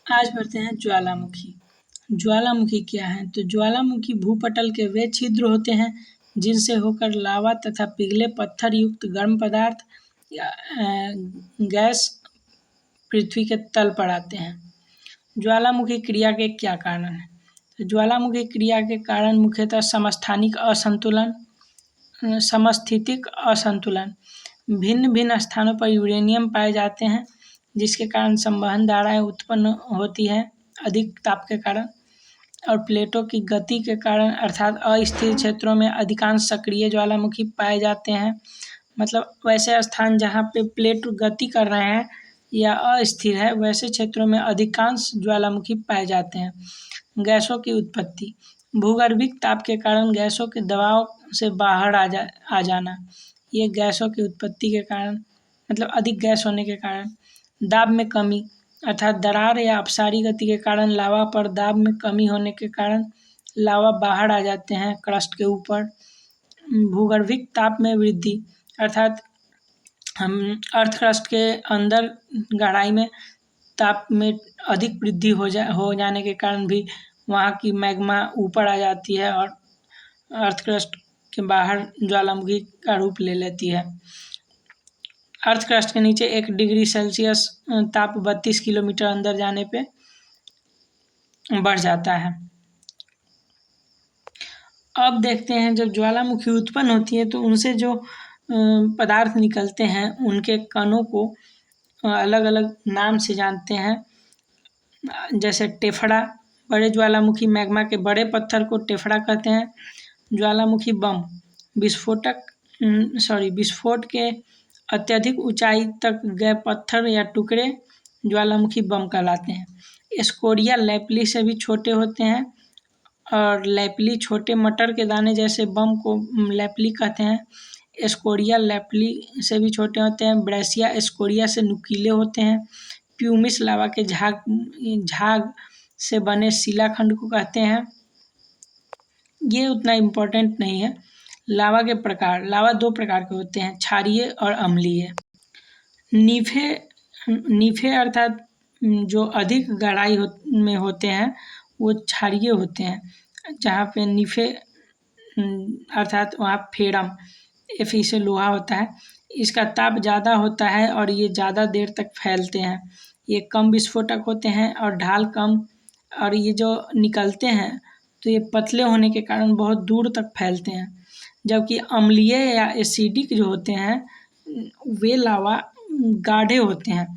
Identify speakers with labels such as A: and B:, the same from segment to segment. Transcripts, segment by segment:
A: आज पढ़ते हैं ज्वालामुखी। ज्वालामुखी क्या है? तो ज्वालामुखी भूपटल के वे छिद्र होते हैं जिनसे होकर लावा तथा पिघले पत्थर युक्त गर्म पदार्थ या गैस पृथ्वी के तल पर आते हैं। ज्वालामुखी क्रिया के क्या कारण हैं? तो ज्वालामुखी क्रिया के कारण मुख्यतः समस्थैतिक असंतुलन, भिन्न भिन्न स्थानों पर यूरेनियम पाए जाते हैं जिसके कारण संवहन धाराएं उत्पन्न होती है अधिक ताप के कारण, और प्लेटों की गति के कारण अर्थात अस्थिर क्षेत्रों में अधिकांश सक्रिय ज्वालामुखी पाए जाते हैं। मतलब वैसे स्थान जहाँ पे प्लेट गति कर रहे हैं या अस्थिर है वैसे क्षेत्रों में अधिकांश ज्वालामुखी पाए जाते हैं। गैसों की उत्पत्ति, भूगर्भिक ताप के कारण गैसों के दबाव से बाहर आ जाना, ये गैसों की उत्पत्ति के कारण मतलब अधिक गैस होने के कारण। दाब में कमी अर्थात दरार या अपसारी गति के कारण लावा पर दाब में कमी होने के कारण लावा बाहर आ जाते हैं क्रस्ट के ऊपर। भूगर्भिक ताप में वृद्धि अर्थात हम अर्थ क्रस्ट के अंदर गहराई में ताप में अधिक वृद्धि हो जाने के कारण भी वहाँ की मैग्मा ऊपर आ जाती है और अर्थ क्रस्ट के बाहर ज्वालामुखी का रूप ले लेती है। अर्थ क्रस्ट के नीचे 1 डिग्री सेल्सियस ताप 32 किलोमीटर अंदर जाने पे बढ़ जाता है। अब देखते हैं जब ज्वालामुखी उत्पन्न होती है तो उनसे जो पदार्थ निकलते हैं उनके कणों को अलग अलग नाम से जानते हैं, जैसे टेफड़ा, बड़े ज्वालामुखी मैग्मा के बड़े पत्थर को टेफड़ा कहते हैं। ज्वालामुखी बम, विस्फोट के अत्यधिक ऊंचाई तक गए पत्थर या टुकड़े ज्वालामुखी बम कहलाते हैं। स्कोरिया लैपली से भी छोटे होते हैं और लैपली छोटे मटर के दाने जैसे बम को लैपली कहते हैं। स्कोरिया लैपली से भी छोटे होते हैं। ब्रेसिया स्कोरिया से नुकीले होते हैं। प्यूमिस लावा के झाग से बने शिलाखंड को कहते हैं। ये उतना इम्पोर्टेंट नहीं है। लावा के प्रकार, लावा 2 प्रकार के होते हैं, क्षारीय और अम्लीय। नीफे अर्थात जो अधिक गहराई में होते हैं वो क्षारीय होते हैं, जहाँ पे नीफे अर्थात वहाँ फेरम Fe से लोहा होता है, इसका ताप ज़्यादा होता है और ये ज़्यादा देर तक फैलते हैं। ये कम विस्फोटक होते हैं और ढाल कम, और ये जो निकलते हैं तो ये पतले होने के कारण बहुत दूर तक फैलते हैं। जबकि अम्लीय या एसिडिक जो होते हैं वे लावा गाढ़े होते हैं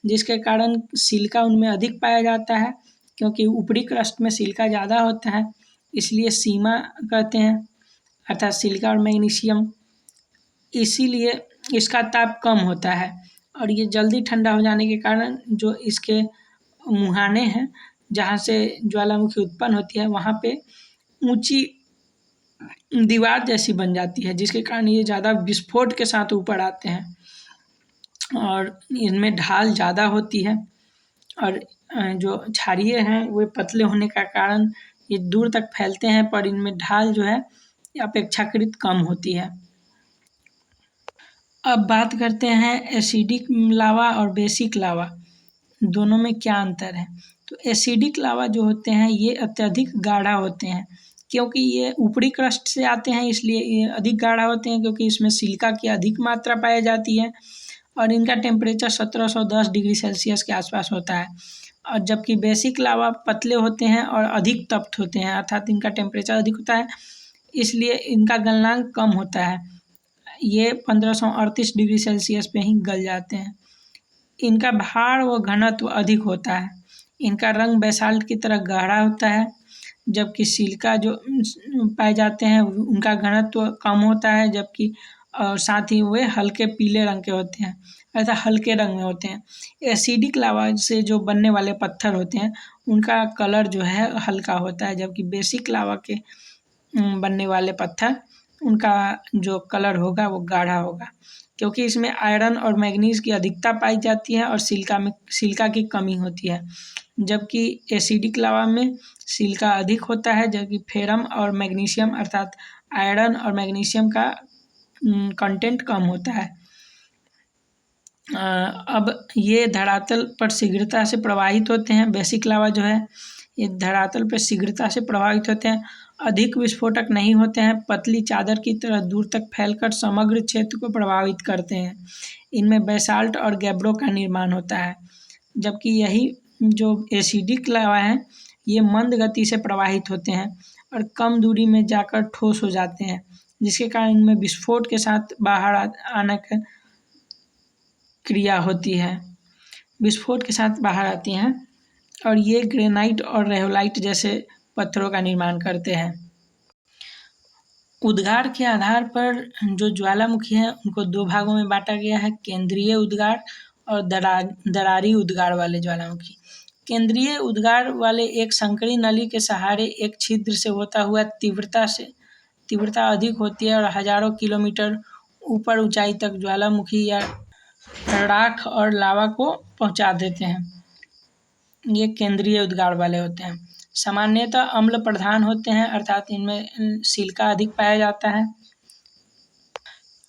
A: जिसके कारण सिलिका उनमें अधिक पाया जाता है, क्योंकि ऊपरी क्रस्ट में सिलिका ज़्यादा होता है इसलिए सीमा कहते हैं अर्थात सिलिका और मैग्नीशियम। इसीलिए इसका ताप कम होता है और ये जल्दी ठंडा हो जाने के कारण जो इसके मुहाने हैं जहाँ से ज्वालामुखी उत्पन्न होती है वहाँ पे ऊंची दीवार जैसी बन जाती है जिसके कारण ये ज़्यादा विस्फोट के साथ ऊपर आते हैं और इनमें ढाल ज़्यादा होती है। और जो क्षारीय हैं वे पतले होने का कारण ये दूर तक फैलते हैं, पर इनमें ढाल जो है अपेक्षाकृत कम होती है। अब बात करते हैं एसिडिक लावा और बेसिक लावा, दोनों में क्या अंतर है। तो एसिडिक लावा जो होते हैं ये अत्यधिक गाढ़ा होते हैं, क्योंकि ये ऊपरी क्रस्ट से आते हैं इसलिए ये अधिक गाढ़ा होते हैं, क्योंकि इसमें सिलिका की अधिक मात्रा पाई जाती है और इनका टेम्परेचर 1710 डिग्री सेल्सियस के आसपास होता है। और जबकि बेसिक लावा पतले होते हैं और अधिक तप्त होते हैं अर्थात इनका टेम्परेचर अधिक होता है इसलिए इनका गलनांक कम होता है, ये 1538 डिग्री सेल्सियस पे ही गल जाते हैं। इनका भार व घनत्व अधिक होता है। इनका रंग बेसाल्ट की तरह गाढ़ा होता है, जबकि सिलिका जो पाए जाते हैं उनका घनत्व कम होता है, जबकि और साथ ही वे हल्के पीले रंग के होते हैं ऐसा हल्के रंग में होते हैं। एसिडिक लावा से जो बनने वाले पत्थर होते हैं उनका कलर जो है हल्का होता है, जबकि बेसिक लावा के बनने वाले पत्थर उनका जो कलर होगा वो गाढ़ा होगा, क्योंकि इसमें आयरन और मैग्नीज की अधिकता पाई जाती है और सिलिका की कमी होती है। जबकि एसिडिक लावा में सिलिका अधिक होता है, जबकि फेरम और मैग्नीशियम अर्थात आयरन और मैग्नीशियम का कंटेंट कम होता है। अब ये धरातल पर शीघ्रता से प्रवाहित होते हैं। बेसिक लावा जो है ये धरातल पर शीघ्रता से प्रवाहित होते हैं, अधिक विस्फोटक नहीं होते हैं, पतली चादर की तरह दूर तक फैलकर समग्र क्षेत्र को प्रभावित करते हैं। इनमें बेसाल्ट और गैब्रो का निर्माण होता है, जबकि यही जो एसिडिक लावा है ये मंद गति से प्रवाहित होते हैं और कम दूरी में जाकर ठोस हो जाते हैं, जिसके कारण इनमें विस्फोट के साथ बाहर आने की क्रिया होती है, विस्फोट के साथ बाहर आती हैं और ये ग्रेनाइट और रेहोलाइट जैसे पत्थरों का निर्माण करते हैं। उद्गार के आधार पर जो ज्वालामुखी हैं उनको दो भागों में बांटा गया है, केंद्रीय उद्गार और दरारी उद्गार वाले ज्वालामुखी। केंद्रीय उद्गार वाले एक संकरी नली के सहारे एक छिद्र से होता हुआ तीव्रता अधिक होती है और हजारों किलोमीटर ऊपर ऊंचाई तक ज्वालामुखी या राख और लावा को पहुंचा देते हैं। ये केंद्रीय उद्गार वाले होते हैं। सामान्यतः अम्ल प्रधान होते हैं, अर्थात इनमें सिलिका अधिक पाया जाता है,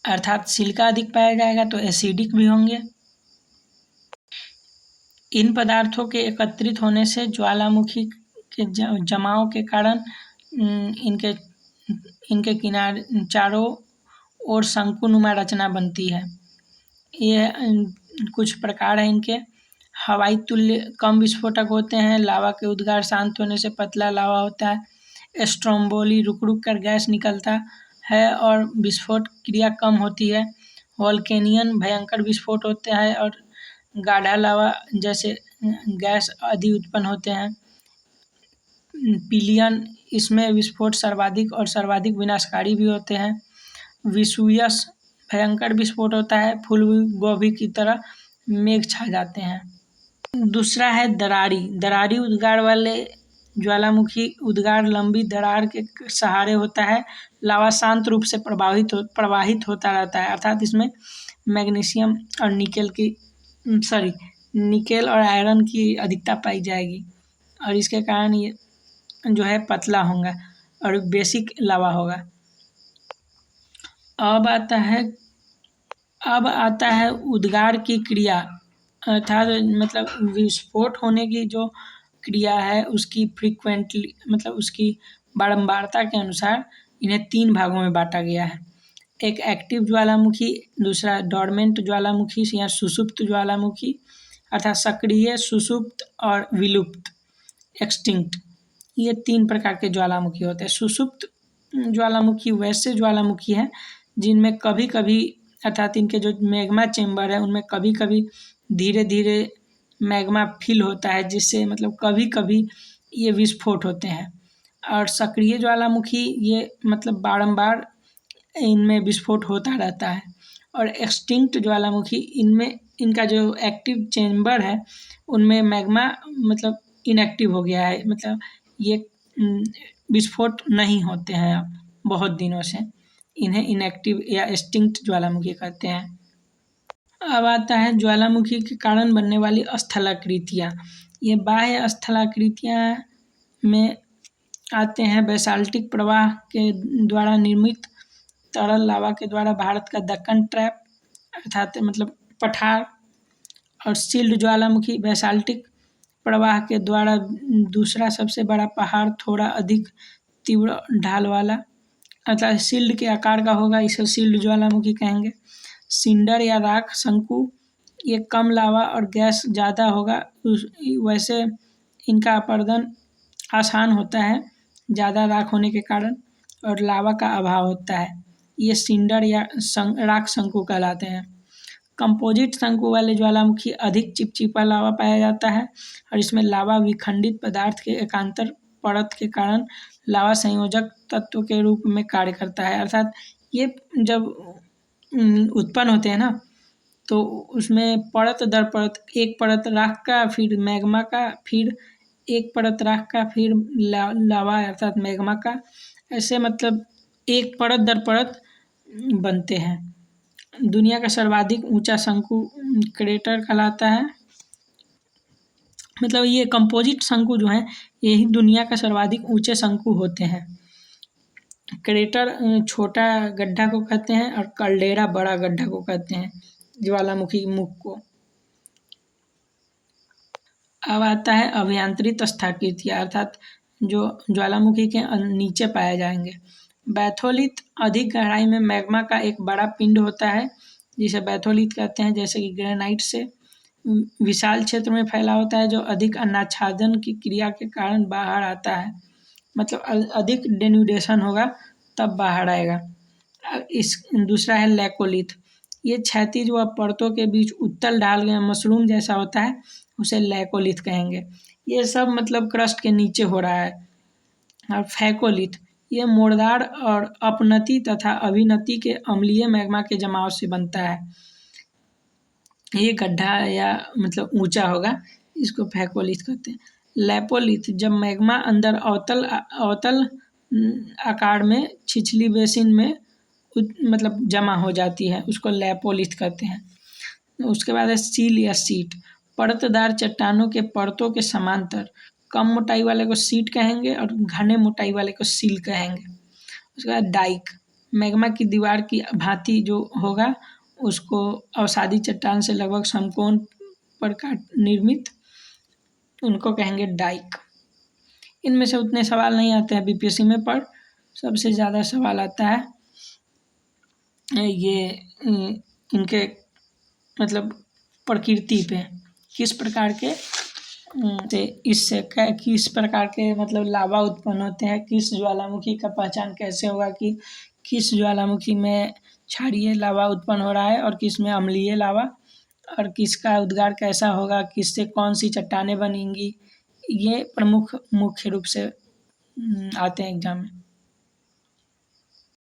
A: अर्थात सिलिका अधिक पाया जाएगा तो एसिडिक भी होंगे। इन पदार्थों के एकत्रित होने से ज्वालामुखी के जमाव के कारण इनके किनारे चारों ओर शंकुनुमा रचना बनती है। ये कुछ प्रकार हैं इनके। हवाई तुल्य कम विस्फोटक होते हैं, लावा के उद्गार शांत होने से पतला लावा होता है, स्ट्रोम्बोली रुक रुक कर गैस निकलता है और विस्फोट क्रिया कम होती है, वोल्केनियन भयंकर विस्फोट होता है और गाढ़ा लावा जैसे गैस आदि उत्पन्न होते हैं। पिलियन इसमें विस्फोट सर्वाधिक विनाशकारी भी होते हैं। विसुयस भयंकर विस्फोट होता है, फूल गोभी की तरह मेघ छा जाते हैं। दूसरा है दरारी उद्गार वाले ज्वालामुखी उद्गार लंबी दरार के सहारे होता है, लावा शांत रूप से प्रवाहित होता रहता है, अर्थात इसमें मैग्नीशियम और निकेल और आयरन की अधिकता पाई जाएगी और इसके कारण ये जो है पतला होगा और बेसिक लावा होगा। अब आता है उद्गार की क्रिया, अर्थात मतलब विस्फोट होने की जो क्रिया है उसकी फ्रीक्वेंटली मतलब उसकी बारंबारता के अनुसार इन्हें 3 भागों में बांटा गया है। एक एक्टिव ज्वालामुखी, दूसरा डोर्मेंट ज्वालामुखी या सुषुप्त ज्वालामुखी अर्थात सक्रिय, सुषुप्त और विलुप्त एक्सटिंक्ट, ये 3 प्रकार के ज्वालामुखी होते हैं। सुषुप्त ज्वालामुखी वैसे ज्वालामुखी हैं जिनमें कभी कभी अर्थात इनके जो मैग्मा चेम्बर है उनमें कभी कभी धीरे धीरे मैग्मा फिल होता है, जिससे मतलब कभी कभी ये विस्फोट होते हैं। और सक्रिय ज्वालामुखी ये मतलब बारंबार इनमें विस्फोट होता रहता है। और एक्सटिंक्ट ज्वालामुखी इनमें इनका जो एक्टिव चेम्बर है उनमें मैग्मा मतलब इनएक्टिव हो गया है, मतलब ये विस्फोट नहीं होते हैं अब बहुत दिनों से, इन्हें इनएक्टिव या एक्सटिंक्ट ज्वालामुखी कहते हैं। अब आता है ज्वालामुखी के कारण बनने वाली स्थलाकृतियाँ। ये बाह्य स्थलाकृतियाँ में आते हैं बेसाल्टिक प्रवाह के द्वारा निर्मित तरल लावा के द्वारा भारत का दक्कन ट्रैप अर्थात मतलब पठार, और सील्ड ज्वालामुखी बेसाल्टिक प्रवाह के द्वारा दूसरा सबसे बड़ा पहाड़ थोड़ा अधिक तीव्र ढाल वाला अर्थात सील्ड के आकार का होगा, इसे सील्ड ज्वालामुखी कहेंगे। सिंडर या राख शंकु, ये कम लावा और गैस ज़्यादा होगा, वैसे इनका अपरदन आसान होता है ज़्यादा राख होने के कारण और लावा का अभाव होता है, ये सिंडर या राख शंकु कहलाते हैं। कंपोजिट शंकु वाले ज्वालामुखी अधिक चिपचिपा लावा पाया जाता है और इसमें लावा विखंडित पदार्थ के एकांतर परत के कारण लावा संयोजक तत्व के रूप में कार्य करता है, अर्थात ये जब उत्पन्न होते हैं ना तो उसमें परत दर परत, एक परत राख का फिर मैग्मा का, फिर एक परत राख का फिर लावा अर्थात मैग्मा का, ऐसे मतलब एक परत दर परत बनते हैं। दुनिया का सर्वाधिक ऊंचा शंकु क्रेटर कहलाता है, मतलब ये कंपोजिट शंकु जो हैं यही दुनिया का सर्वाधिक ऊंचे शंकु होते हैं। क्रेटर छोटा गड्ढा को कहते हैं और कल्डेरा बड़ा गड्ढा को कहते हैं। ज्वालामुखी मुख को। अब आता है अभियांत्रित स्थगित अर्थात जो ज्वालामुखी के नीचे पाए जाएंगे। बैथोलिथ अधिक गहराई में मैग्मा का एक बड़ा पिंड होता है जिसे बैथोलिथ कहते हैं, जैसे कि ग्रेनाइट से विशाल क्षेत्र में फैला होता है जो अधिक अन्नाच्छादन की क्रिया के कारण बाहर आता है, मतलब अधिक डेन्यूडेशन होगा तब बाहर आएगा। इस दूसरा है लैकोलिथ, ये क्षैतिज व परतों के बीच उत्तल ढाल में मशरूम जैसा होता है, उसे लैकोलिथ कहेंगे। ये सब मतलब क्रस्ट के नीचे हो रहा है। और फैकोलिथ, ये मोड़दार और अपनति तथा अभिनति के अम्लीय मैग्मा के जमाव से बनता है। ये गड्ढा या मतलब ऊंचा होगा, इसको फैकोलिथ कहते हैं। लैपोलिथ, जब मैग्मा अंदर अवतल आकार में छिछली बेसिन में मतलब जमा हो जाती है, उसको लैपोलिथ कहते हैं। उसके बाद है सील या सीट, परतदार चट्टानों के परतों के समांतर कम मोटाई वाले को सीट कहेंगे और घने मोटाई वाले को सील कहेंगे। उसके बाद डाइक, मैग्मा की दीवार की भांति जो होगा उसको अवसादी चट्टान से लगभग समकोण पर निर्मित, उनको कहेंगे डाइक। इनमें से उतने सवाल नहीं आते हैं बीपीएससी में, पर सबसे ज़्यादा सवाल आता है ये इनके मतलब प्रकृति पे, किस प्रकार के इससे किस प्रकार के मतलब लावा उत्पन्न होते हैं, किस ज्वालामुखी का पहचान कैसे होगा कि किस ज्वालामुखी में क्षारीय लावा उत्पन्न हो रहा है और किस में अम्लीय लावा, और किसका उद्गार कैसा होगा, किससे कौन सी चट्टानें बनेंगी, ये प्रमुख मुख्य रूप से आते हैं एग्जाम में।